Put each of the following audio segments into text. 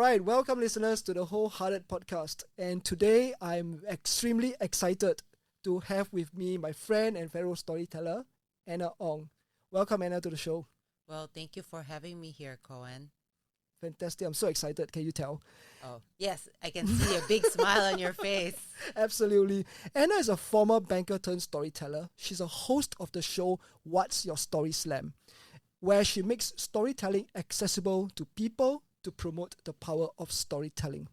right, welcome listeners to the Wholehearted Podcast. And today I'm extremely excited to have with me my friend and fellow storyteller, Anna Ong. Welcome, Anna, to the show. Well, thank you for having me here, Coen. Fantastic. I'm so excited. Can you tell? Oh, yes, I can see a big smile on your face. Absolutely. Anna is a former banker turned storyteller. She's a host of the show What's Your Story Slam, where she makes storytelling accessible to people to promote the power of storytelling.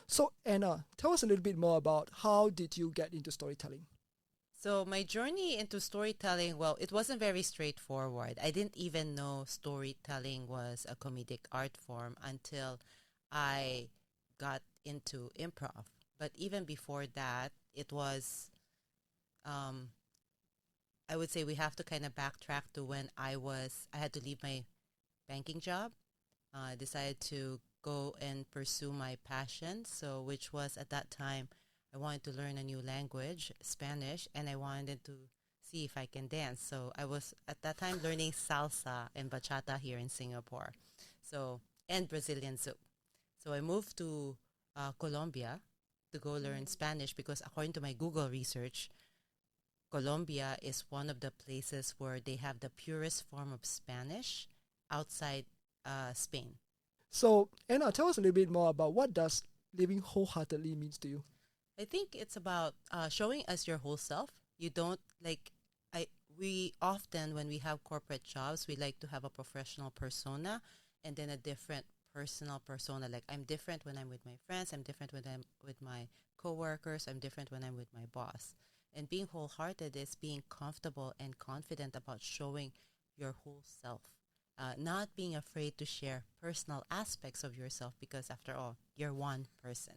So, Anna, tell us a little bit more about how did you get into storytelling? So my journey into storytelling, well, it wasn't very straightforward. I didn't even know storytelling was a comedic art form until I got into improv. But even before that, it was, um, I would say we have to kind of backtrack to when I had to leave my banking job. I decided to go and pursue my passion. So, which was at that time, I wanted to learn a new language, Spanish, and I wanted to see if I can dance. So, I was at that time learning salsa and bachata here in Singapore. So, and Brazilian soup. So, I moved to Colombia to go learn Spanish because, according to my Google research, Colombia is one of the places where they have the purest form of Spanish outside Spain. So, Anna, tell us a little bit more about what does living wholeheartedly means to you. I think it's about showing us your whole self. You don't like I we often when we have corporate jobs, we like to have a professional persona and then a different personal persona. Like I'm different when I'm with my friends, I'm different when I'm with my coworkers, I'm different when I'm with my boss. And being wholehearted is being comfortable and confident about showing your whole self. Not being afraid to share personal aspects of yourself because after all, you're one person.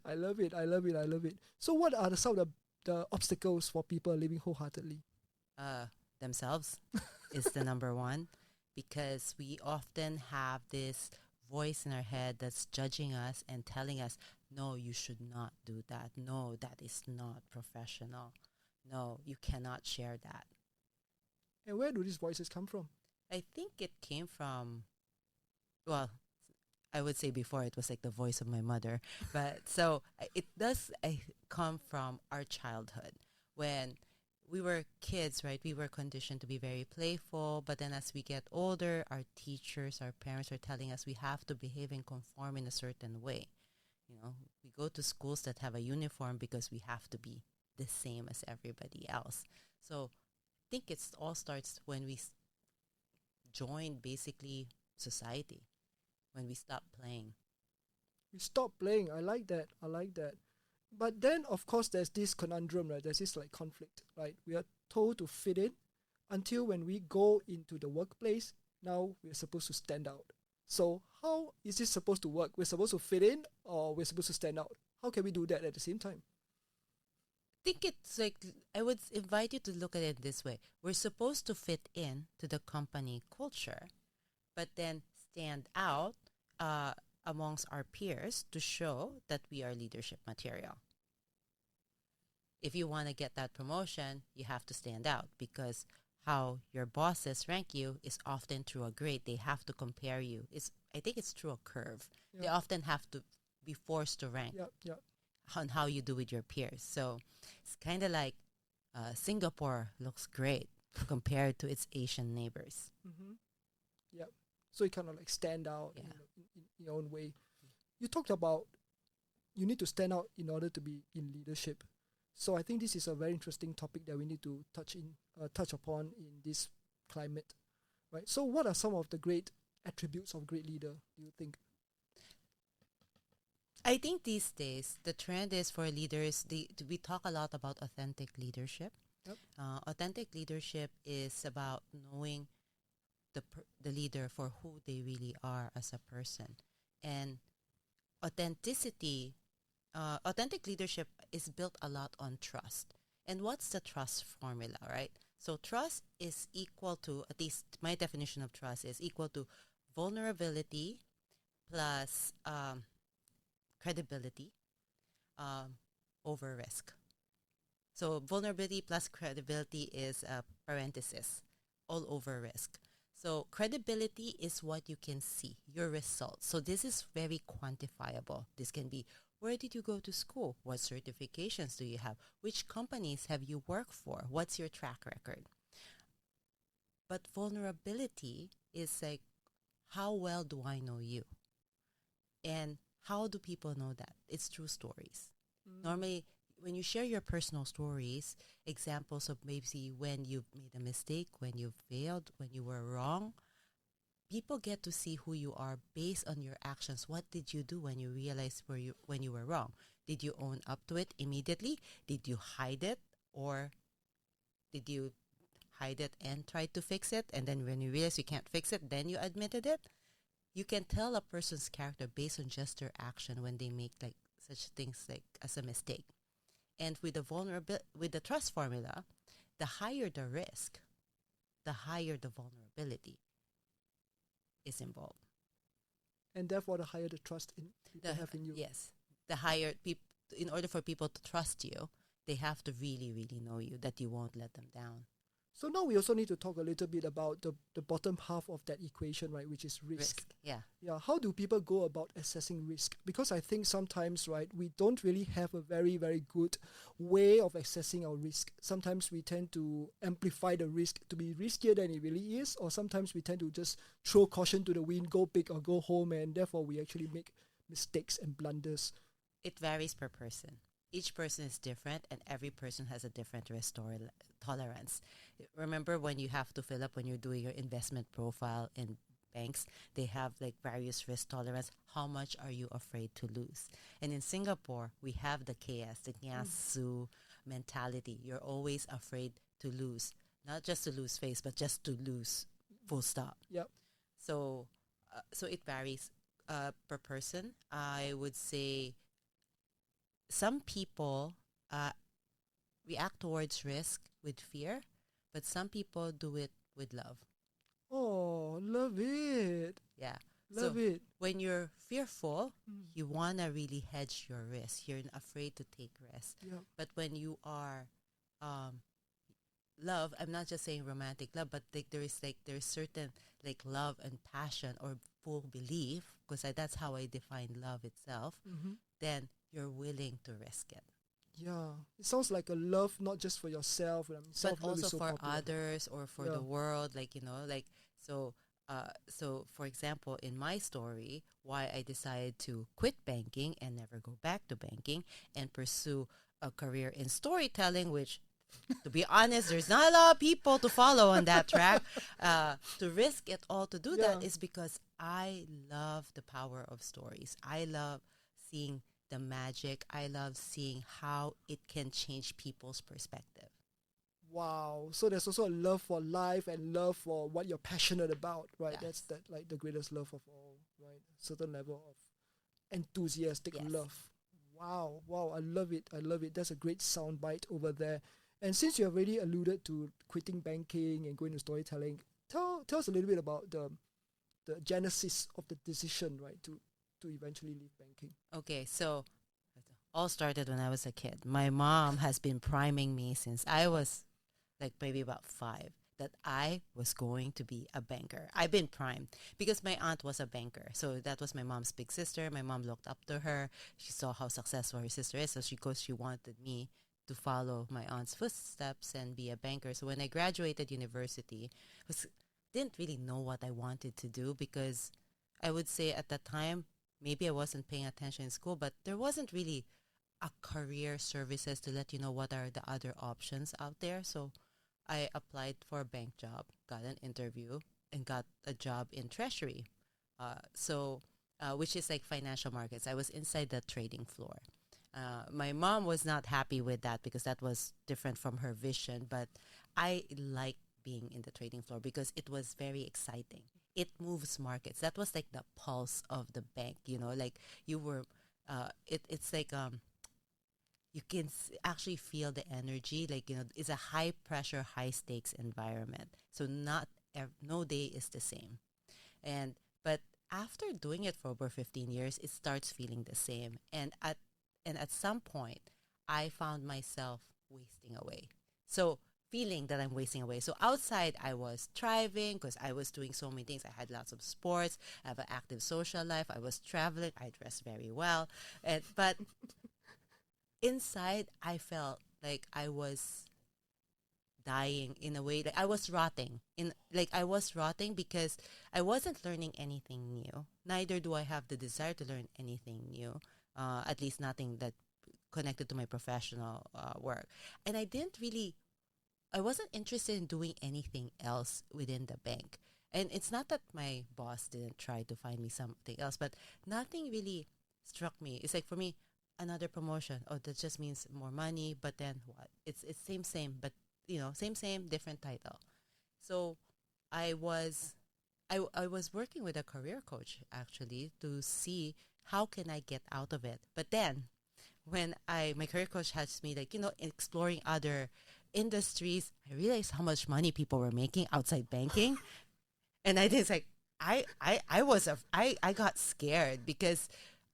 I love it. I love it. I love it. So, what are some of the obstacles for people living wholeheartedly? uh, Themselves is the number one because we often have this voice in our head that's judging us and telling us, no, you should not do that. No, that is not professional. No, you cannot share that. And where do these voices come from? I think it came from, well, I would say before it was like the voice of my mother, but so it does come from our childhood when we were kids, right? We were conditioned to be very playful, but then as we get older, our teachers, our parents are telling us we have to behave and conform in a certain way. You know, we go to schools that have a uniform because we have to be the same as everybody else. So I think it's all starts when we join basically society when we stop playing. We stop playing. I like that. I like that. But then, of course, there's this conundrum, right? There's this like conflict, right? We are told to fit in until when we go into the workplace, now we're supposed to stand out. So, how is this supposed to work? We're supposed to fit in or we're supposed to stand out? How can we do that at the same time? I think it's like I would invite you to look at it this way. We're supposed to fit in to the company culture, but then stand out uh, amongst our peers to show that we are leadership material. If you want to get that promotion, you have to stand out because how your bosses rank you is often through a grade. They have to compare you. I think it's through a curve. They Yeah, often have to be forced to rank yeah, yeah. on how you do with your peers. So it's kind of like Singapore looks great compared to its Asian neighbors. Mm-hmm. Yeah. So you kind of like stand out Yeah. in your own way. You talked about you need to stand out in order to be in leadership. So I think this is a very interesting topic that we need to touch upon in this climate, right? So what are some of the great attributes of great leader? Do you think? I think these days the trend is for leaders. We talk a lot about authentic leadership. Yep. Authentic leadership is about knowing the leader for who they really are as a person, and authenticity. Authentic leadership is built a lot on trust. And what's the trust formula, right? So trust is equal to, at least my definition of trust is equal to vulnerability plus credibility um, over risk. So vulnerability plus credibility is a parenthesis all over risk. So credibility is what you can see, your results. So this is very quantifiable. This can be, where did you go to school? What certifications do you have? Which companies have you worked for? What's your track record? But vulnerability is like, how well do I know you? And how do people know that? It's through stories. Normally, when you share your personal stories, examples of maybe when you've made a mistake, when you failed, when you were wrong, people get to see who you are based on your actions. What did you do when you realized when you were wrong? Did you own up to it immediately? Did you hide it? Or did you hide it and try to fix it? And then when you realize you can't fix it, then you admitted it? You can tell a person's character based on just their action when they make like such things like as a mistake. And with the trust formula, the higher the risk, the higher the vulnerability is involved. And therefore, the higher the trust people have in you. Yes, the higher people. In order for people to trust you, they have to really, really know you, that you won't let them down. So now we also need to talk a little bit about the bottom half of that equation, right, which is risk. Yeah. Yeah. How do people go about assessing risk? Because I think sometimes, right, we don't really have a very, very good way of assessing our risk. Sometimes we tend to amplify the risk to be riskier than it really is, or sometimes we tend to just throw caution to the wind, go big or go home, and therefore we actually make mistakes and blunders. It varies per person. Each person is different, and every person has a different risk tolerance. Remember when you have to fill up when you're doing your investment profile in banks, they have like various risk tolerance. How much are you afraid to lose? And in Singapore, we have the KS, the Nyasu mentality. You're always afraid to lose, not just to lose face, but just to lose, full stop. Yep. So it varies per person. I would say some people react towards risk with fear, but some people do it with love. Oh, love it. Yeah. Love it. When you're fearful, you want to really hedge your risk. You're afraid to take risks. Yep. But when you are love, I'm not just saying romantic love, but there's certain like love and passion or full belief, because that's how I define love itself, then you're willing to risk it. Yeah, it sounds like a love not just for yourself, but also so for popular. others or for the world. Like, so for example, in my story, why I decided to quit banking and never go back to banking and pursue a career in storytelling, which, to be honest, there's not a lot of people to follow on that track, to risk it all to do that is because I love the power of stories. I love seeing the magic. I love seeing how it can change people's perspective. Wow. So there's also a love for life and love for what you're passionate about, right? Yes. That's like the greatest love of all, right? Certain level of enthusiastic love. Wow. Wow. I love it. I love it. That's a great soundbite over there. And since you have already alluded to quitting banking and going to storytelling, tell us a little bit about the genesis of the decision, right, to eventually leave banking. Okay, so all started when I was a kid. My mom has been priming me since I was like maybe about 5 that I was going to be a banker. I've been primed because my aunt was a banker. So that was my mom's big sister. My mom looked up to her. She saw how successful her sister is. So she wanted me to follow my aunt's footsteps and be a banker. So when I graduated university, didn't really know what I wanted to do, because I would say at that time, maybe I wasn't paying attention in school, but there wasn't really a career services to let you know what are the other options out there. So I applied for a bank job, got an interview, and got a job in treasury. Which is like financial markets. I was inside the trading floor. My mom was not happy with that because that was different from her vision, but I liked being in the trading floor because it was very exciting. It moves markets. That was like the pulse of the bank, like you were, it's like, you can actually feel the energy, like, it's a high pressure, high stakes environment. So no day is the same. But after doing it for over 15 years, it starts feeling the same. And at some point, I found myself wasting away. So feeling that I'm wasting away. So outside, I was thriving because I was doing so many things. I had lots of sports. I have an active social life. I was traveling. I dressed very well. But inside, I felt like I was dying in a way. Like I was rotting. I was rotting because I wasn't learning anything new. Neither do I have the desire to learn anything new. At least nothing that connected to my professional work. And I wasn't interested in doing anything else within the bank. And it's not that my boss didn't try to find me something else, but nothing really struck me. It's like for me, another promotion. Oh, that just means more money, but then what? It's same, but same, different title. So I was I was working with a career coach actually to see how can I get out of it. But then when my career coach has me exploring other industries, I realized how much money people were making outside banking, and I think like I got scared because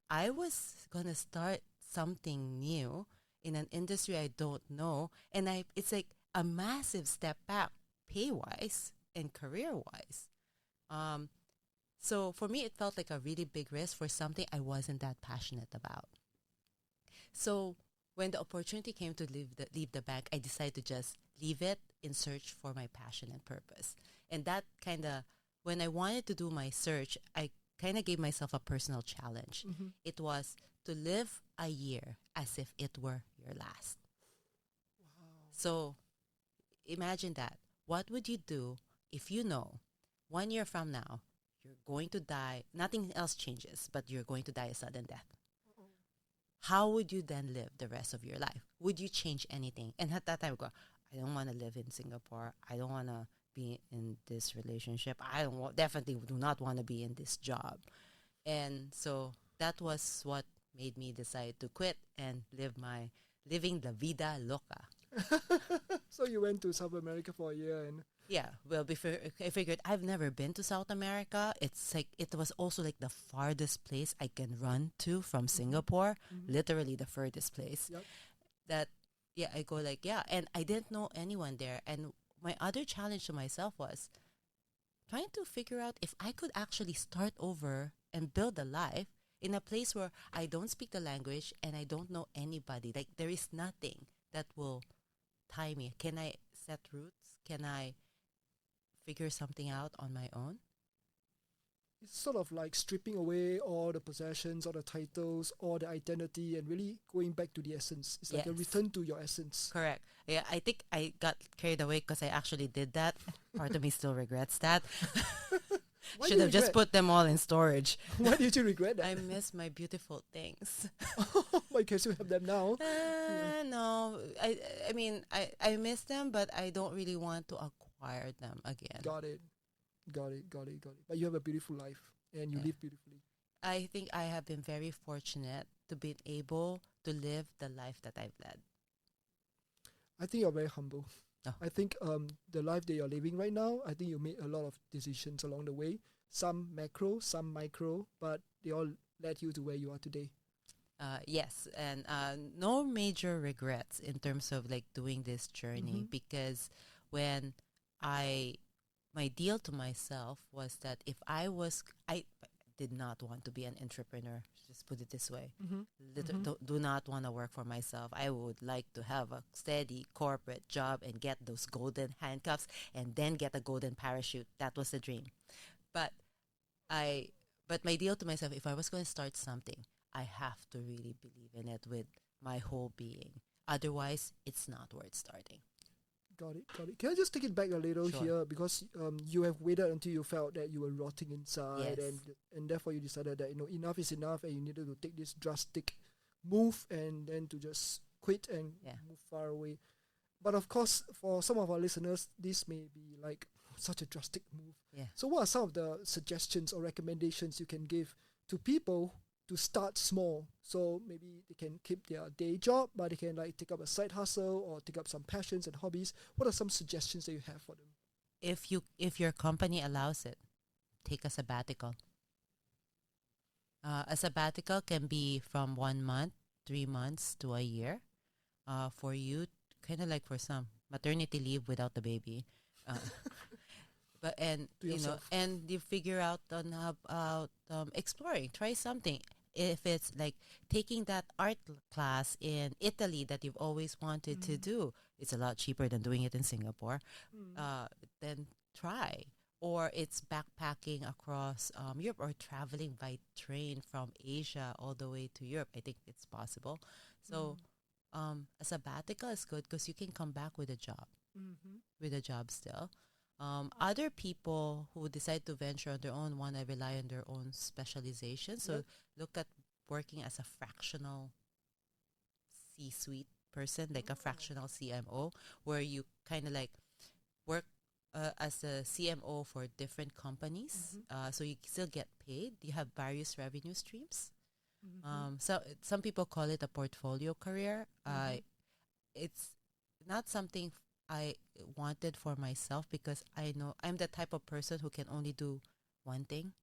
I was gonna start something new in an industry I don't know, and it's like a massive step back pay wise and career wise. Um, so for me, it felt like a really big risk for something I wasn't that passionate about. So when the opportunity came to leave the bank, I decided to just leave it in search for my passion and purpose. And that kind of, when I wanted to do my search, I kind of gave myself a personal challenge. Mm-hmm. It was to live a year as if it were your last. Wow. So imagine that. What would you do if you know 1 year from now you're going to die? Nothing else changes, but you're going to die a sudden death. How would you then live the rest of your life? Would you change anything? And at that time, I go, I don't want to live in Singapore. I don't want to be in this relationship. Definitely do not want to be in this job. And so that was what made me decide to quit and living la vida loca. So you went to South America for a year and Yeah, well, before I figured I've never been to South America. It's like it was also like the farthest place I can run to from Singapore, mm-hmm. literally the furthest place. Yep. That yeah, I go like yeah, and I didn't know anyone there. And my other challenge to myself was trying to figure out if I could actually start over and build a life in a place where I don't speak the language and I don't know anybody. Like there is nothing that will tie me. Can I set roots? Can I figure something out on my own? It's sort of like stripping away all the possessions, all the titles, all the identity, and really going back to the essence. It's like a Yes. return to your essence. Correct. Yeah, I think I got carried away because I actually did that. Part of me still regrets that. Why Should do you have just regret? put them all in storage. Why did you regret that? I miss my beautiful things. Why can't you have them now? No, I mean I miss them, but I don't really want to acquire them again. Got it. Got it. Got it. Got it. But you have a beautiful life and you Yeah. live beautifully. I think I have been very fortunate to be able to live the life that I've led. I think you're very humble. Oh. I think the life that you're living right now, I think you made a lot of decisions along the way. Some macro, some micro, but they all led you to where you are today. Yes, and no major regrets in terms of like doing this journey Mhm. because when my deal to myself was that if I did not want to be an entrepreneur. Just put it this way. Mm-hmm. Do not want to work for myself. I would like to have a steady corporate job and get those golden handcuffs and then get a golden parachute. That was the dream. But I but my deal to myself, if I was going to start something, I have to really believe in it with my whole being. Otherwise, it's not worth starting. Got it, got it. Can I just take it back a little Sure. here because you have waited until you felt that you were rotting inside, Yes. and therefore you decided that enough is enough, and you needed to take this drastic move and then to just quit and Yeah. move far away. But of course, for some of our listeners, this may be like such a drastic move. Yeah. So, what are some of the suggestions or recommendations you can give to people to start small? So maybe they can keep their day job, but they can like take up a side hustle or take up some passions and hobbies. What are some suggestions that you have for them? If your company allows it, take a sabbatical. A sabbatical can be from 1 month, 3 months to a year. For you, kind of like for some, maternity leave without the baby. Uh, but and To you know, yourself. and you figure out on how about exploring, try something. If it's like taking that art class in Italy that you've always wanted to do, it's a lot cheaper than doing it in Singapore. Mm. Then try. Or it's backpacking across Europe or traveling by train from Asia all the way to Europe. I think it's possible. So a sabbatical is good because you can come back Mm-hmm. with a job still. Other people who decide to venture on their own want to rely on their own specialization. So Yep. look at working as a fractional C-suite person, like a fractional CMO, where you kind of like work as a CMO for different companies. So you still get paid. You have various revenue streams. So some people call it a portfolio career. It's not something I wanted for myself because I know I'm the type of person who can only do one thing.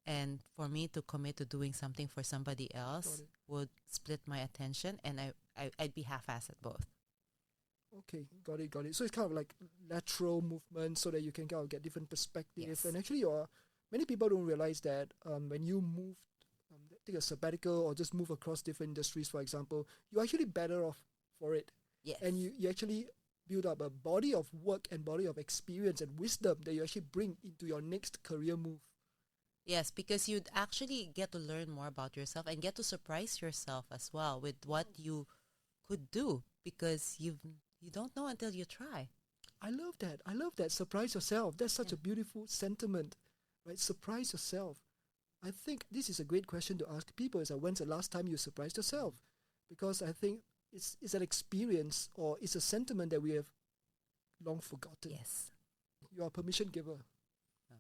And for me to commit to doing something for somebody else would split my attention, and I'd be half-assed at both. Okay, got it, got it. So it's kind of like lateral movement so that you can kind of get different perspective. Yes. And actually, many people don't realize that when you move, take a sabbatical or just move across different industries, for example, you're actually better off for it. Yes. And you actually build up a body of work and body of experience and wisdom that you actually bring into your next career move. Yes, because you'd actually get to learn more about yourself and get to surprise yourself as well with what you could do because you don't know until you try. I love that. I love that. Surprise yourself. That's such a beautiful sentiment, right? Surprise yourself. I think this is a great question to ask people is that when's the last time you surprised yourself? Because I think it's an experience or it's a sentiment that we have long forgotten. Yes. You are a permission giver.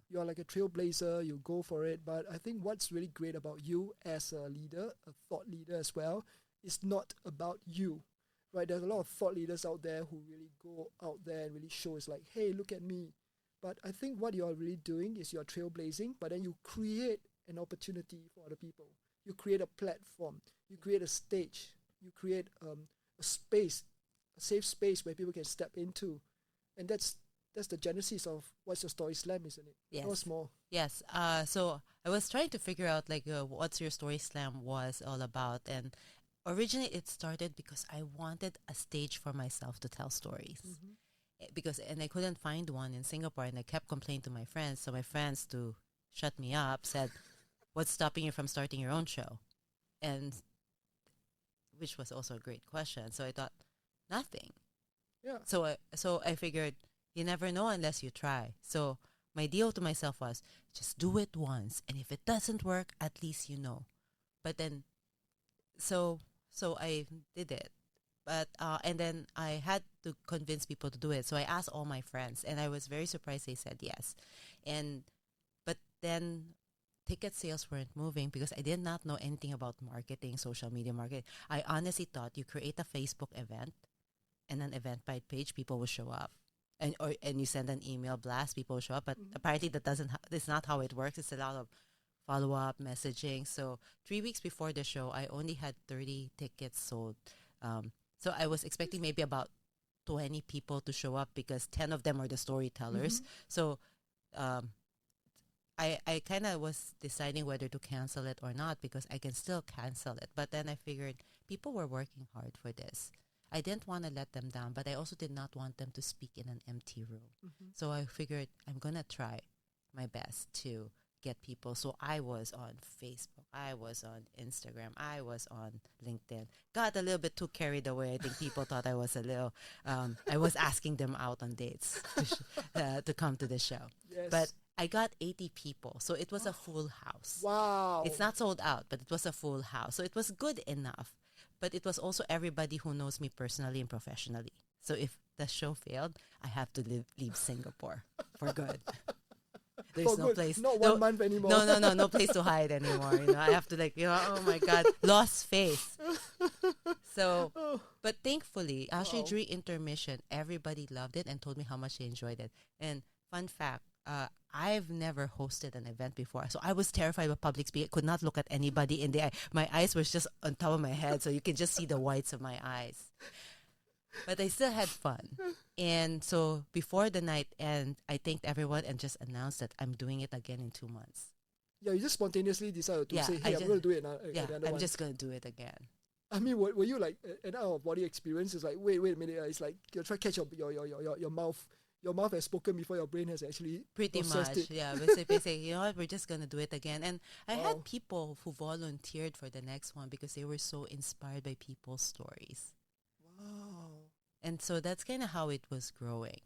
You are like a trailblazer, you go for it. But I think what's really great about you as a leader, a thought leader as well, is not about you. Right? There's a lot of thought leaders out there who really go out there and really show it's like, hey, look at me. But I think what you're really doing is you're trailblazing, but then you create an opportunity for other people. You create a platform. You create a stage. You create a space, a safe space where people can step into. And that's the genesis of What's Your Story Slam, isn't it? Yes. Tell us more. Yes. So I was trying to figure out like What's Your Story Slam was all about, and originally it started because I wanted a stage for myself to tell stories. Because I couldn't find one in Singapore, and I kept complaining to my friends. So my friends, to shut me up, said, "What's stopping you from starting your own show?" And which was also a great question. So I thought, nothing. Yeah. So I figured you never know unless you try. So my deal to myself was just do it once, and if it doesn't work, at least you know. But then, so I did it. But and then I had to convince people to do it. So I asked all my friends, and I was very surprised they said yes. But then ticket sales weren't moving because I did not know anything about marketing, social media marketing. I honestly thought you create a Facebook event and an Eventbrite page, people will show up. And you send an email blast, people will show up. But apparently that's not how it works. It's a lot of follow-up messaging. So 3 weeks before the show, I only had 30 tickets sold. So I was expecting maybe about 20 people to show up because 10 of them are the storytellers. So I kind of was deciding whether to cancel it or not because I can still cancel it. But then I figured people were working hard for this. I didn't want to let them down, but I also did not want them to speak in an empty room. So I figured I'm going to try my best to get people. So I was on Facebook, I was on Instagram, I was on LinkedIn. Got a little bit too carried away. I think people thought I was a little, I was asking them out on dates to come to the show. Yes. But I got 80 people, so it was a full house. Wow. It's not sold out, but it was a full house. So it was good enough. But it was also everybody who knows me personally and professionally. So if the show failed, I have to leave Singapore for good. There's no place. Not 1 month anymore. No place to hide anymore. I have to oh my God, lost face. So, but thankfully, actually during intermission, everybody loved it and told me how much they enjoyed it. And fun fact, I've never hosted an event before. So I was terrified of public speaking. I could not look at anybody in the eye. My eyes were just on top of my head, so you can just see the whites of my eyes. But I still had fun. And so before the night end, I thanked everyone and just announced that I'm doing it again in 2 months. Yeah, you just spontaneously decided to Yeah, say, hey, I'm going to do it another I'm one. just gonna do it again. I mean, were you like an out of body experience? It's like, wait a minute. It's like you're trying to catch your mouth. Your mouth has spoken before your brain has actually Pretty processed much, it. yeah. Basically, say, you know what, we're just gonna do it again. And I Wow. had people who volunteered for the next one because they were so inspired by people's stories. Wow. And so that's kind of how it was growing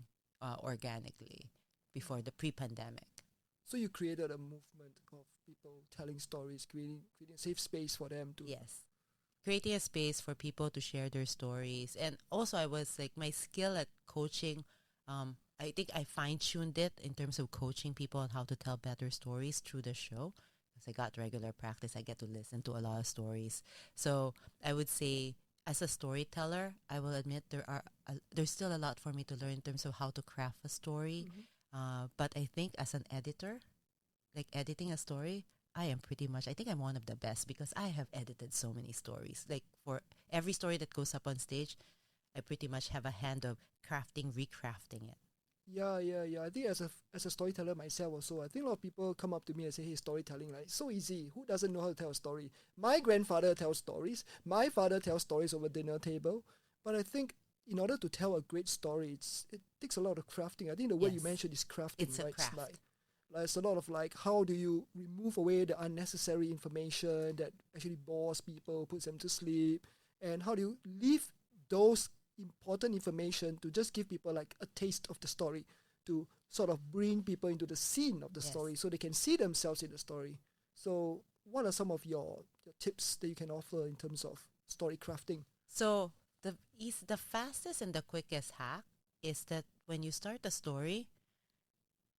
organically before the pre-pandemic. So you created a movement of people telling stories, creating a safe space for them to. Yes. Creating a space for people to share their stories. And also, I was like, my skill at coaching, I think I fine tuned it in terms of coaching people on how to tell better stories through the show. Because I got regular practice, I get to listen to a lot of stories. So I would say, as a storyteller, I will admit there's still a lot for me to learn in terms of how to craft a story. Mhm. But I think as an editor, like editing a story, I think I'm one of the best because I have edited so many stories. Like for every story that goes up on stage, I pretty much have a hand of crafting, recrafting it. Yeah. I think as a storyteller myself also, I think a lot of people come up to me and say, "Hey, storytelling, like so easy. Who doesn't know how to tell a story?" My grandfather tells stories. My father tells stories over dinner table. But I think in order to tell a great story, it takes a lot of crafting. I think the word you Yes, mentioned is crafting, it's a right? It's craft. like it's a lot of like how do you remove away the unnecessary information that actually bores people, puts them to sleep, and how do you leave those important information to just give people like a taste of the story, to sort of bring people into the scene of the Yes. story so they can see themselves in the story. So what are some of your tips that you can offer in terms of story crafting? So the fastest and the quickest hack is that when you start a story,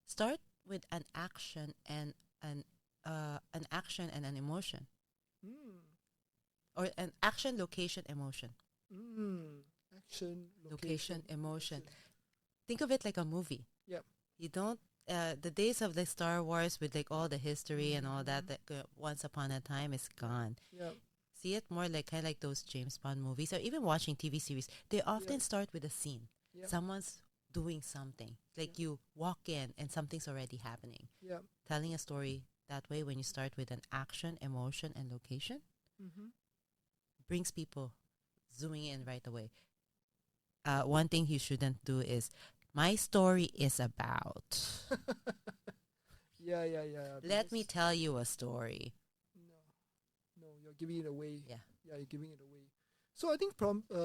start with an action and an emotion, Mm, or an action, location, emotion. mm, action, location, Location, emotion. emotion. Think of it like a movie. Yep. You don't. The days of the Star Wars with like all the history and all that Mm-hmm. that once upon a time is gone. Yep. See it more like kind of like those James Bond movies, or even watching TV series. They Yep. often start with a scene. Yep. Someone's doing something. Yep. Like you walk in and something's already happening. Yep. Telling a story that way, when you start with an action, emotion, and location, Mm-hmm. brings people zooming in right away. One thing you shouldn't do is, my story is about. Yeah. Let me Because tell you a story. no, you're giving it away. Yeah. Yeah, you're giving it away. So I think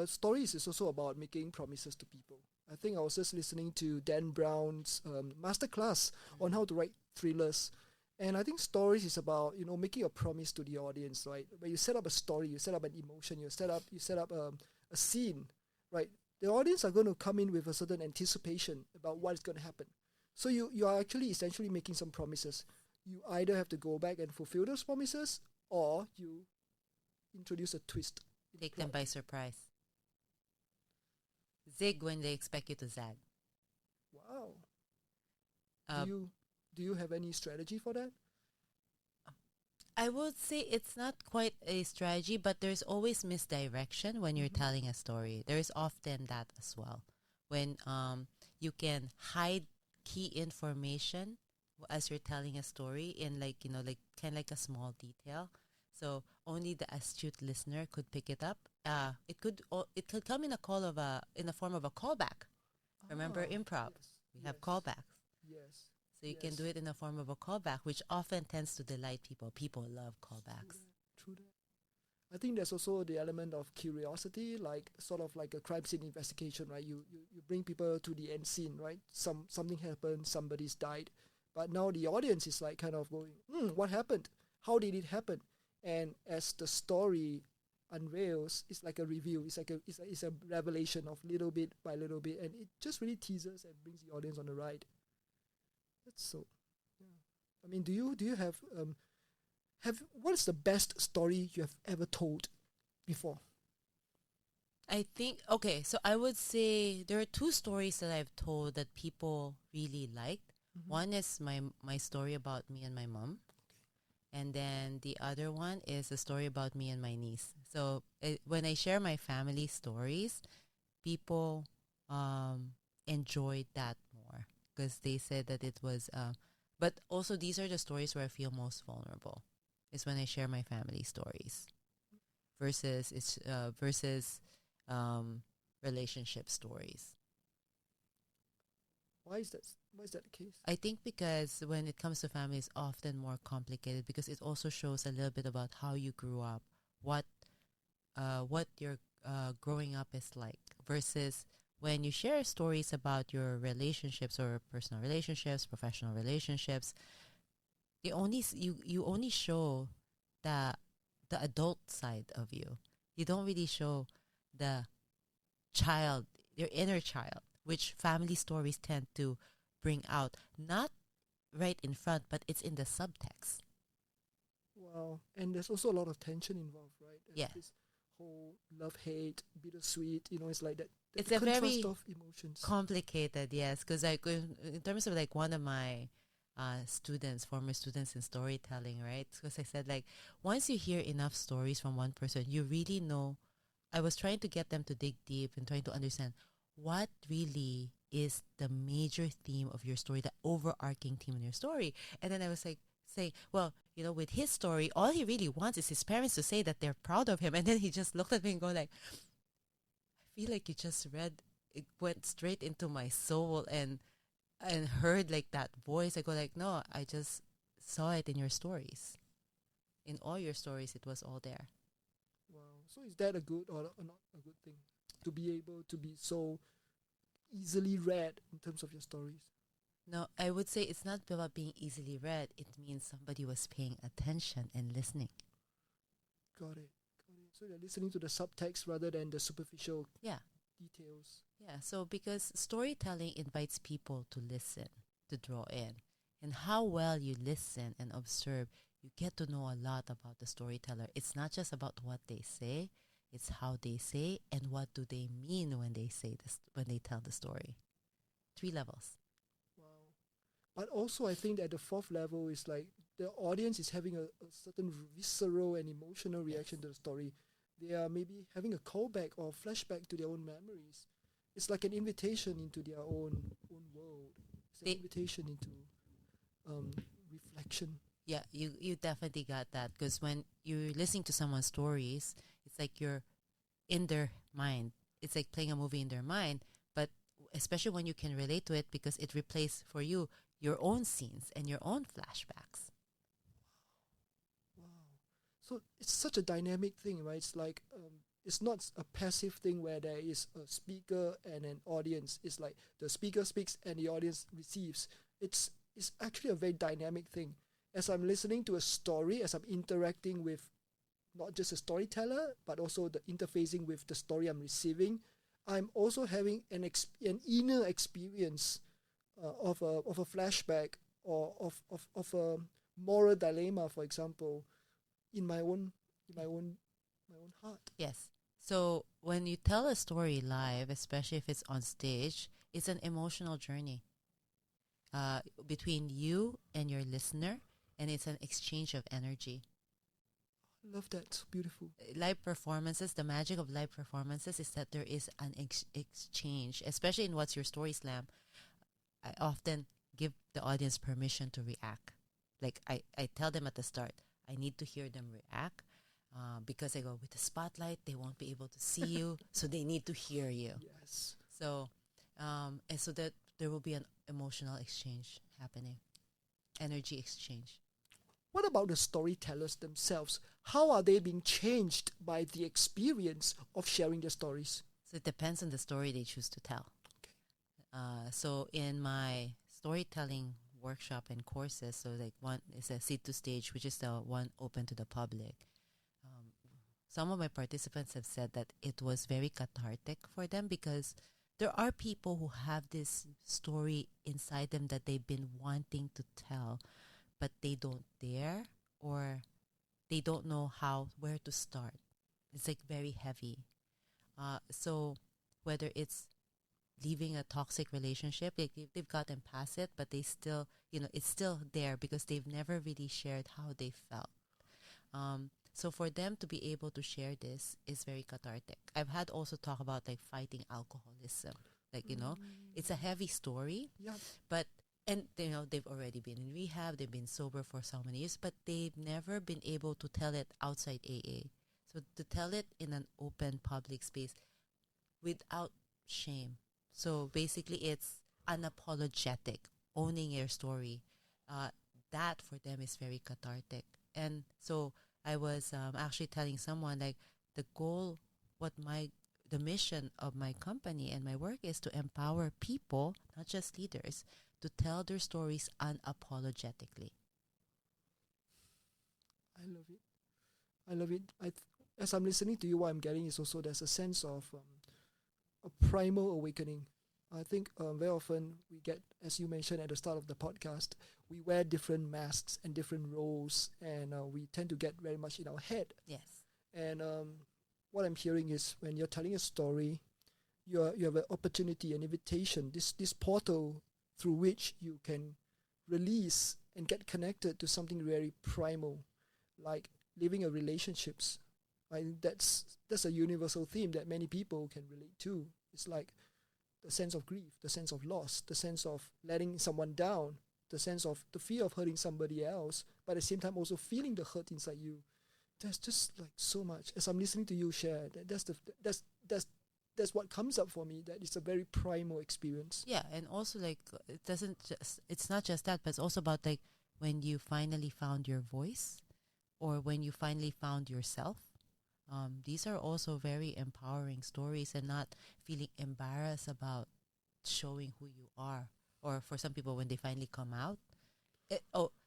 stories is also about making promises to people. I think I was just listening to Dan Brown's masterclass on how to write thrillers, and I think stories is about making a promise to the audience, right? When you set up a story, you set up an emotion, you set up a scene, right? The audience are going to come in with a certain anticipation about what is going to happen. So you are actually essentially making some promises. You either have to go back and fulfill those promises, or you introduce a twist in the Take them plot. by surprise. Zig when they expect you to zag. Wow. Do Uh, you do you have any strategy for that? I would say it's not quite a strategy, but there's always misdirection when you're Mm-hmm. telling a story. There is often that as well. When you can hide key information as you're telling a story in, like, like kind of like a small detail. So only the astute listener could pick it up. It could come in in the form of a callback. Remember Ah, improv? yes, We have yes, callbacks. yes, So you can do yes. it in the form of a callback, which often tends to delight people. People love True callbacks. that. True that. I think there's also the element of curiosity, like sort of like a crime scene investigation, right? You bring people to the end scene, right? Something happened, somebody's died, but now the audience is like kind of going, what happened? How did it happen? And as the story unveils, it's like a review. It's a revelation of little bit by little bit, and it just really teases and brings the audience on the ride. That's so. Yeah. I mean, do you have what is the best story you have ever told before? I think, okay, so I would say there are two stories that I've told that people really liked. Mm-hmm. One is my story about me and my mom. And then the other one is a story about me and my niece. So when I share my family stories, people enjoyed that more because they said that it was. But also, these are the stories where I feel most vulnerable. Is when I share my family stories versus um, relationship stories. Why is that? Why is that the case? I think because when it comes to family, it's often more complicated because it also shows a little bit about how you grew up, what your growing up is like, versus when you share stories about your relationships or personal relationships, professional relationships. You only show the the adult side of you. You don't really show the child, your inner child, which family stories tend to bring out, not right in front, but it's in the subtext. Wow. And there's also a lot of tension involved, right? There's Yeah. this whole love hate, bittersweet, it's like that. It's The a contrast very of emotions. complicated, yes, because like in terms of like one of my former students in storytelling, right? Because I said like once you hear enough stories from one person, you really know. I was trying to get them to dig deep and trying to understand what really is the major theme of your story, the overarching theme in your story. And then I was like saying, well, with his story, all he really wants is his parents to say that they're proud of him. And then he just looked at me and go like, I feel like you just read, it went straight into my soul and heard like that voice. I go like, no, I just saw it in your stories. In all your stories, it was all there. Wow. So is that a good or not a good thing? To be able to be so easily read in terms of your stories. No, I would say it's not about being easily read. It means somebody was paying attention and listening. Got it. Got it. So you're listening to the subtext rather than the superficial Yeah. details. Yeah. So because storytelling invites people to listen, to draw in. And how well you listen and observe, you get to know a lot about the storyteller. It's not just about what they say, it's how they say and what do they mean when they say this, when they tell the story. 3 levels. Wow. But also, I think that the fourth level is like the audience is having a certain visceral and emotional reaction to the story. They are maybe having a callback or flashback to their own memories. It's like an invitation into their own world. It's an invitation into reflection. Yeah, you definitely got that because when you're listening to someone's stories, it's like you're in their mind. It's like playing a movie in their mind, but especially when you can relate to it because it replays for you your own scenes and your own flashbacks. Wow. So it's such a dynamic thing, right? It's like it's not a passive thing where there is a speaker and an audience. It's like the speaker speaks and the audience receives. It's actually a very dynamic thing. As I'm listening to a story, as I'm interacting with not just a storyteller, but also the interfacing with the story I'm receiving, I'm also having an inner experience of a flashback or of a moral dilemma, for example, in my own heart. Yes. So when you tell a story live, especially if it's on stage, it's an emotional journey between you and your listener, and it's an exchange of energy. I love that. So beautiful. Live performances, the magic of live performances is that there is an exchange, especially in What's Your Story Slam. I often give the audience permission to react. Like I tell them at the start, I need to hear them react because I go, with the spotlight, they won't be able to see you, so they need to hear you. Yes. So, and so that there will be an emotional exchange happening, energy exchange. What about the storytellers themselves? How are they being changed by the experience of sharing their stories? So it depends on the story they choose to tell. So in my storytelling workshop and courses, so like one is a seed to stage, which is the one open to the public. Some of my participants have said that it was very cathartic for them because there are people who have this story inside them that they've been wanting to tell, but they don't dare or they don't know where to start. It's like very heavy. So whether it's leaving a toxic relationship, like they've gotten past it, but they still, it's still there because they've never really shared how they felt. So for them to be able to share this is very cathartic. I've had also talk about like fighting alcoholism. Like, it's a heavy story, Yeah. but and they've already been in rehab, they've been sober for so many years, but they've never been able to tell it outside AA. So to tell it in an open public space without shame. So basically it's unapologetic, owning your story. Uh, that for them is very cathartic. And so I was actually telling someone like the goal, the mission of my company and my work is to empower people, not just leaders, to tell their stories unapologetically. I love it. I love it. As I'm listening to you, what I'm getting is also there's a sense of a primal awakening. I think very often we get, as you mentioned at the start of the podcast, we wear different masks and different roles, and we tend to get very much in our head. Yes. And what I'm hearing is when you're telling a story, you have an opportunity, an invitation, this portal through which you can release and get connected to something very primal, like living a relationships. I think that's a universal theme that many people can relate to. It's like the sense of grief, the sense of loss, the sense of letting someone down, the sense of the fear of hurting somebody else, but at the same time also feeling the hurt inside you. There's just like so much. As I'm listening to you share, that's what comes up for me. That it's a very primal experience. Yeah, and also like it's not just that, but it's also about like when you finally found your voice or when you finally found yourself. These are also very empowering stories and not feeling embarrassed about showing who you are. Or for some people, when they finally come out.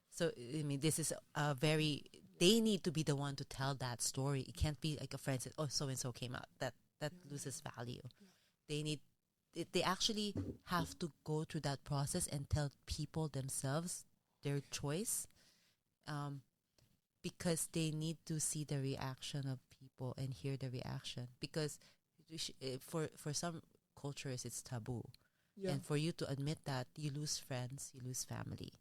So I mean, this is a very, they need to be the one to tell that story. It can't be like a friend said, oh, so-and-so came out. That loses value. Yeah. They actually have to go through that process and tell people themselves their choice. Because they need to see the reaction of people and hear the reaction. Because for some cultures, it's taboo. Yeah. And for you to admit that, you lose friends, you lose family.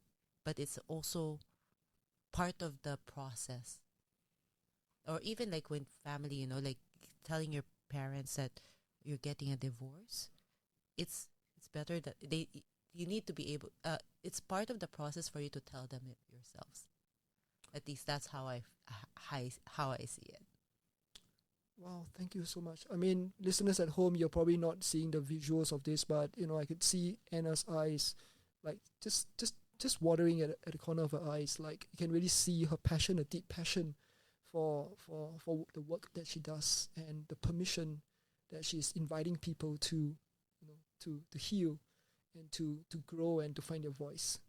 But it's also part of the process. Or even like when family, like telling your parents that you're getting a divorce, it's better that you need to be able, it's part of the process for you to tell them it yourselves. At least that's how I see it. Wow, thank you so much. I mean, listeners at home, you're probably not seeing the visuals of this, but I could see Anna's eyes, like just watering at the corner of her eyes. Like you can really see her passion, a deep passion for the work that she does and the permission that she's inviting people to, to heal and to grow and to find their voice.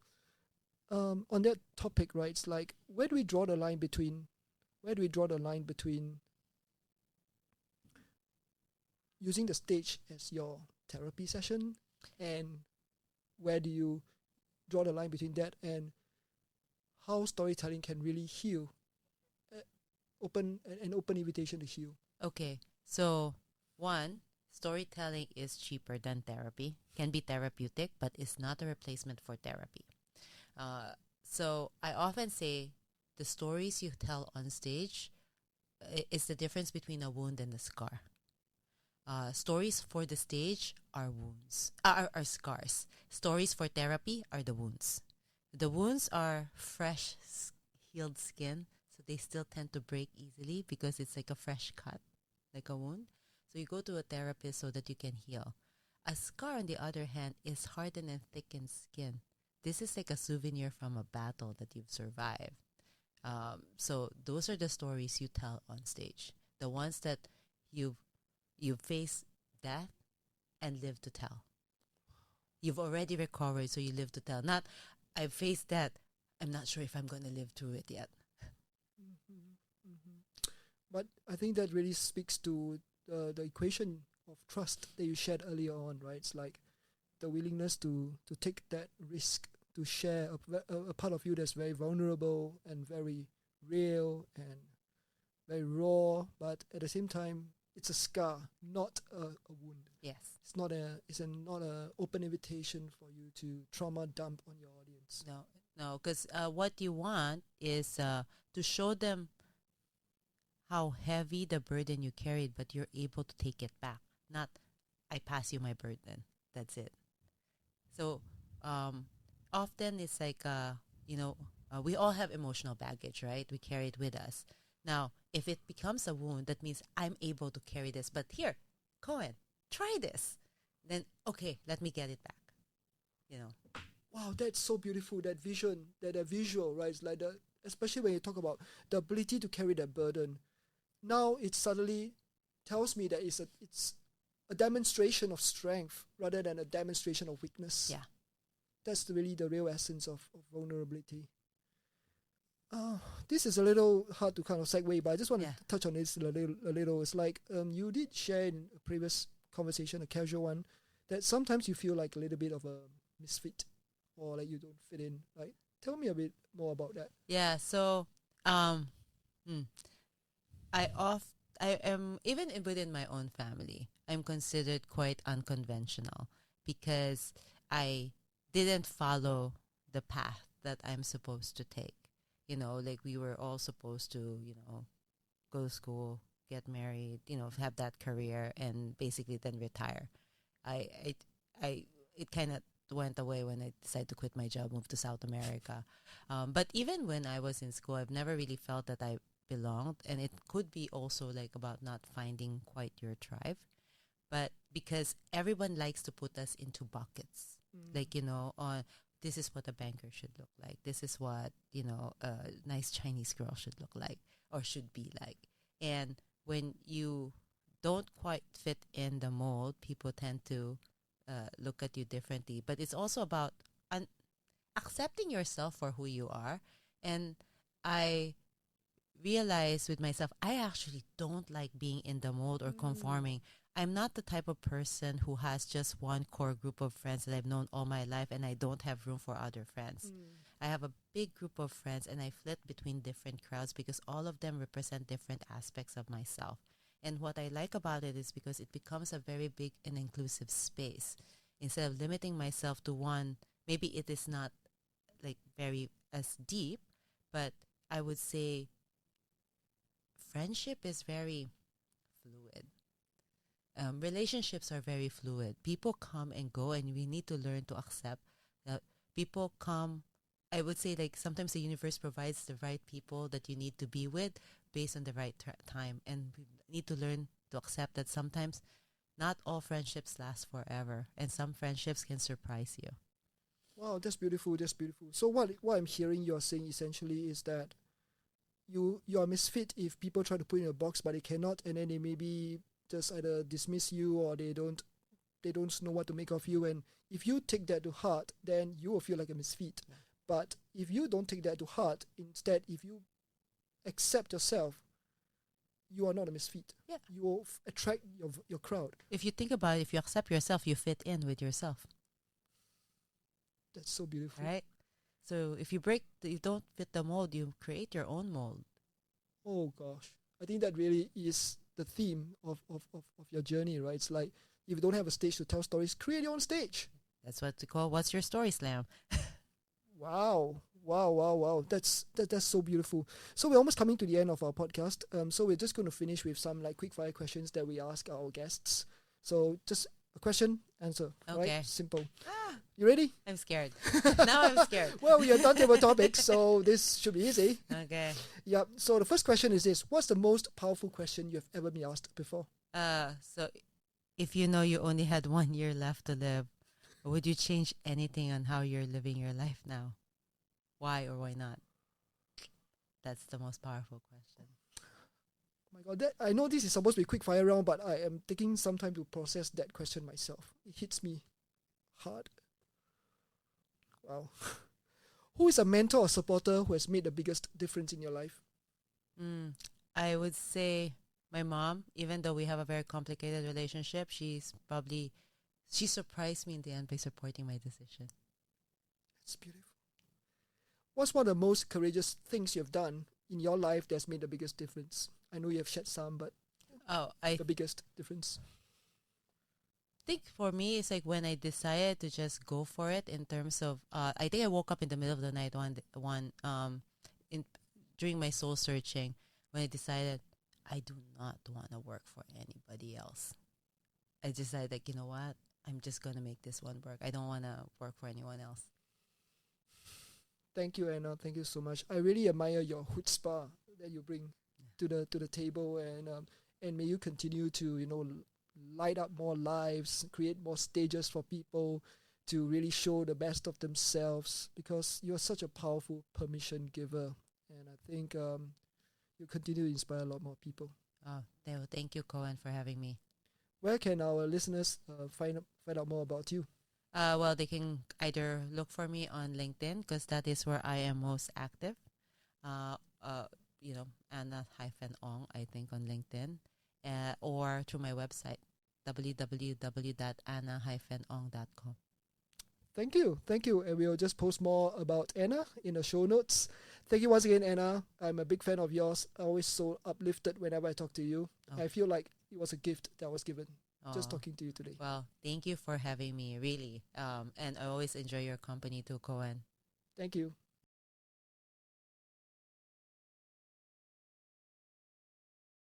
On that topic, right? It's like where do we draw the line between using the stage as your therapy session, and where do you draw the line between that and how storytelling can really heal, an open invitation to heal? Okay, so one, storytelling is cheaper than therapy, can be therapeutic, but it's not a replacement for therapy. So I often say the stories you tell on stage is the difference between a wound and a scar. Stories for the stage are wounds, are scars. Stories for therapy are the wounds. The wounds are fresh, healed skin, so they still tend to break easily because it's like a fresh cut, like a wound. So you go to a therapist so that you can heal. A scar, on the other hand, is hardened and thickened skin. This is like a souvenir from a battle that you've survived. So those are the stories you tell on stage. The ones that you face death and live to tell. You've already recovered, so you live to tell. Not, I faced that. I'm not sure if I'm going to live through it yet. Mm-hmm. Mm-hmm. But I think that really speaks to the equation of trust that you shared earlier on, right? It's like the willingness to take that risk, to share a part of you that's very vulnerable and very real and very raw, but at the same time, it's a scar, not a wound. Yes. It's not a open invitation for you to trauma dump on your audience. No, because what you want is to show them how heavy the burden you carried, but you're able to take it back. Not, I pass you my burden. That's it. So often it's like, we all have emotional baggage, right? We carry it with us. Now, if it becomes a wound, that means I'm able to carry this. But here, Coen, try this. Then, okay, let me get it back. You know. Wow, that's so beautiful. That vision, that visual, right? It's like especially when you talk about the ability to carry that burden. Now it suddenly tells me that it's a demonstration of strength rather than a demonstration of weakness. Yeah. That's really the real essence of vulnerability. This is a little hard to kind of segue, but I just want to touch on this a little. It's like you did share in a previous conversation, a casual one, that sometimes you feel like a little bit of a misfit or like you don't fit in. Like, tell me a bit more about that. Yeah. So, I am, even within my own family, I'm considered quite unconventional because I didn't follow the path that I'm supposed to take. Like we were all supposed to, go to school, get married, have that career, and basically then retire. It kind of went away when I decided to quit my job, move to South America. But even when I was in school, I've never really felt that I belonged, and it could be also like about not finding quite your tribe, but because everyone likes to put us into buckets, like on this is what a banker should look like, this is what a nice Chinese girl should look like or should be like, and when you don't quite fit in the mold, people tend to look at you differently. But it's also about accepting yourself for who you are. And I realized with myself, I actually don't like being in the mold or conforming. I'm not the type of person who has just one core group of friends that I've known all my life and I don't have room for other friends. I have a big group of friends and I flip between different crowds because all of them represent different aspects of myself. And what I like about it is because it becomes a very big and inclusive space. Instead of limiting myself to one, maybe it is not like very as deep, but I would say friendship is very fluid. Relationships are very fluid. People come and go, and we need to learn to accept that people come. I would say, like, sometimes the universe provides the right people that you need to be with based on the right time. And we need to learn to accept that sometimes not all friendships last forever, and some friendships can surprise you. Wow, that's beautiful. That's beautiful. So what I'm hearing you're saying essentially is that you are misfit if people try to put you in a box, but they cannot, and then they maybe just either dismiss you or they don't know what to make of you. And if you take that to heart, then you will feel like a misfit. Yeah. But if you don't take that to heart, instead, if you accept yourself, you are not a misfit. Yeah. You will attract your crowd. If you think about it, if you accept yourself, you fit in with yourself. That's so beautiful. Right? So if you don't fit the mold, you create your own mold. Oh gosh. I think that really is the theme of your journey, right? It's like, if you don't have a stage to tell stories, create your own stage. That's what we call What's Your Story Slam. Wow. That's so beautiful. So we're almost coming to the end of our podcast. So we're just going to finish with some like quick fire questions that we ask our guests. So just a question, answer. Okay. Right? Simple. You ready? I'm scared. Now I'm scared. Well, we are done table topics, so this should be easy. Okay. Yep. So the first question is this: what's the most powerful question you have ever been asked before? So if you know you only had 1 year left to live, would you change anything on how you're living your life now? Why or why not? That's the most powerful question. Oh my God, I know this is supposed to be quick fire round, but I am taking some time to process that question myself. It hits me hard. Wow. Who is a mentor or supporter who has made the biggest difference in your life? I would say my mom. Even though we have a very complicated relationship, she surprised me in the end by supporting my decision. That's beautiful. What's one of the most courageous things you've done in your life that's made the biggest difference? I know you have shared some, but the biggest difference. I think for me, it's like when I decided to just go for it in terms of, I think I woke up in the middle of the night during my soul searching when I decided I do not want to work for anybody else. I decided, like, you know what? I'm just going to make this one work. I don't want to work for anyone else. Thank you, Anna. Thank you so much. I really admire your chutzpah that you bring to the table, and may you continue to light up more lives, create more stages for people to really show the best of themselves, because you're such a powerful permission giver, and I think you continue to inspire a lot more people. Oh, thank you, Coen, for having me. Where can our listeners find out more about you? Well, they can either look for me on LinkedIn, because that is where I am most active. Uh, Anna-Ong, I think, on LinkedIn, or through my website, www.anna-ong.com. Thank you. And we'll just post more about Anna in the show notes. Thank you once again, Anna. I'm a big fan of yours. I'm always so uplifted whenever I talk to you. Oh. I feel like it was a gift that was given just Oh. talking to you today. Well, thank you for having me, really. And I always enjoy your company too, Coen. Thank you.